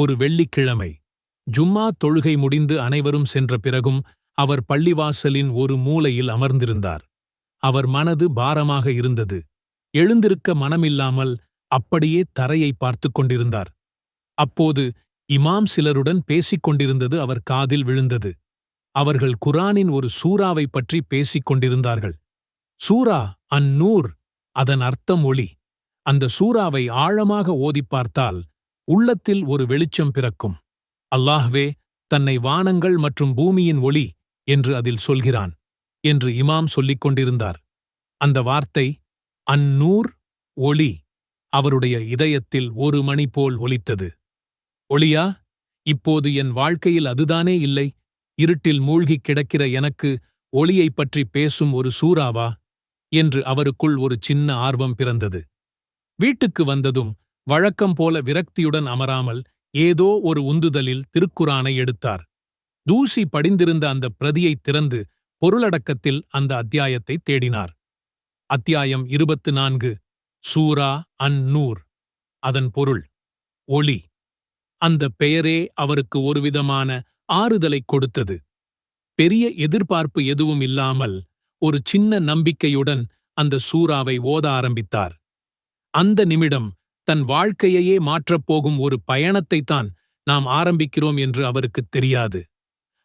ஒரு வெள்ளிக்கிழமை ஜும்மா தொழுகை முடிந்து அனைவரும் சென்ற பிறகும் அவர் பள்ளிவாசலின் ஒரு மூலையில் அமர்ந்திருந்தார். அவர் மனது பாரமாக இருந்தது. எழுந்திருக்க மனமில்லாமல் அப்படியே தரையை பார்த்துக் கொண்டிருந்தார். அப்போது இமாம் சிலருடன் பேசிக் கொண்டிருந்தது அவர் காதில் விழுந்தது. அவர்கள் குரானின் ஒரு சூறாவை பற்றி பேசிக் கொண்டிருந்தார்கள். சூரா அந்நூர், அதன் அர்த்தம் ஒளி. அந்த சூறாவை ஆழமாக ஓதிப் பார்த்தால் உள்ளத்தில் ஒரு வெளிச்சம் பிறக்கும். அல்லாஹ்வே தன்னை வானங்கள் மற்றும் பூமியின் ஒளி என்று அதில் சொல்கிறான் என்று இமாம் சொல்லிக் கொண்டிருந்தார். அந்த வார்த்தை அந்நூர், ஒளி, அவருடைய இதயத்தில் ஒரு மணி போல் ஒலித்தது. ஒளியா? இப்போது என் வாழ்க்கையில் அதுதானே இல்லை. இருட்டில் மூழ்கிக் கிடக்கிற எனக்கு ஒளியைப் பற்றி பேசும் ஒரு சூறாவா என்று அவருக்குள் ஒரு சின்ன ஆர்வம் பிறந்தது. வீட்டுக்கு வந்ததும் வழக்கம் போல விரக்தியுடன் அமராமல் ஏதோ ஒரு உந்துதலில் திருக்குரானை எடுத்தார். தூசி படிந்திருந்த அந்த பிரதியைத் திறந்து பொருளடக்கத்தில் அந்த அத்தியாயத்தை தேடினார். அத்தியாயம் 24, சூரா அந்நூர். அதன் பொருள் ஒளி. அந்த பெயரே அவருக்கு ஒருவிதமான ஆறுதலைக் கொடுத்தது. பெரிய எதிர்பார்ப்பு எதுவும் இல்லாமல் ஒரு சின்ன நம்பிக்கையுடன் அந்த சூறாவை ஓத ஆரம்பித்தார். அந்த நிமிடம் தன் வாழ்க்கையையே மாற்றப்போகும் ஒரு பயணத்தைத்தான் நாம் ஆரம்பிக்கிறோம் என்று அவருக்குத் தெரியாது.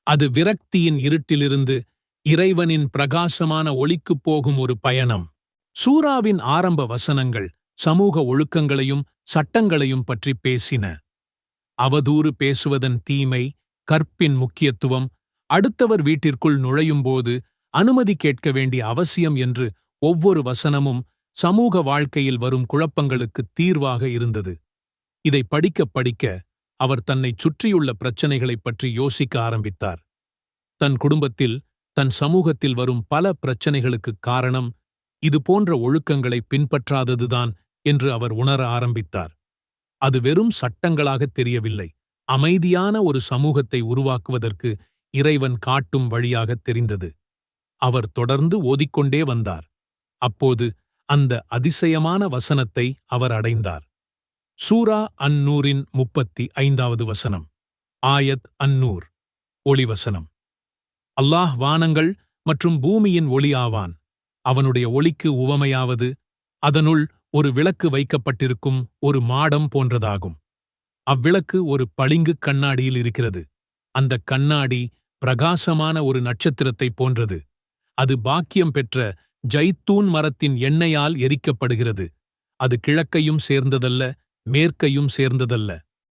அது விரக்தியின் இருட்டிலிருந்து இறைவனின் பிரகாசமான ஒளிக்குப் போகும் ஒரு பயணம். சூறாவின் ஆரம்ப வசனங்கள் சமூக ஒழுக்கங்களையும் சட்டங்களையும் பற்றி பேசின. அவதூறு பேசுவதன் தீமை, கற்பின் முக்கியத்துவம், அடுத்தவர் வீட்டிற்குள் நுழையும்போது அனுமதி கேட்க வேண்டிய அவசியம் என்று ஒவ்வொரு வசனமும் சமூக வாழ்க்கையில் வரும் குழப்பங்களுக்குத் தீர்வாக இருந்தது. இதை படிக்கப் படிக்க அவர் தன்னைச் சுற்றியுள்ள பிரச்சனைகளைப் பற்றி யோசிக்க ஆரம்பித்தார். தன் குடும்பத்தில், தன் சமூகத்தில் வரும் பல பிரச்சனைகளுக்குக் காரணம் இதுபோன்ற ஒழுக்கங்களை பின்பற்றாததுதான் என்று அவர் உணர ஆரம்பித்தார். அது வெறும் சட்டங்களாகத் தெரியவில்லை, அமைதியான ஒரு சமூகத்தை உருவாக்குவதற்கு இறைவன் காட்டும் வழியாகத் தெரிந்தது. அவர் தொடர்ந்து ஓதிக்கொண்டே வந்தார். அப்போது அந்த அதிசயமான வசனத்தை அவர் அடைந்தார். சூரா அந்நூரின் 35வது வசனம். ஆயத் அந்நூர், ஒளிவசனம். அல்லாஹ் வானங்கள் மற்றும் பூமியின் ஒளி ஆவான். அவனுடைய ஒளிக்கு உவமையாவது அதனுள் ஒரு விளக்கு வைக்கப்பட்டிருக்கும் ஒரு மாடம் போன்றதாகும். அவ்விளக்கு ஒரு பளிங்குக் கண்ணாடியில் இருக்கிறது. அந்தக் கண்ணாடி பிரகாசமான ஒரு நட்சத்திரத்தைப் போன்றது. அது பாக்கியம் பெற்ற ஜைத்தூன் மரத்தின் எண்ணெயால் எரிக்கப்படுகிறது. அது கிழக்கையும் சேர்ந்ததல்ல, மேற்கையும் சேர்ந்ததல்ல.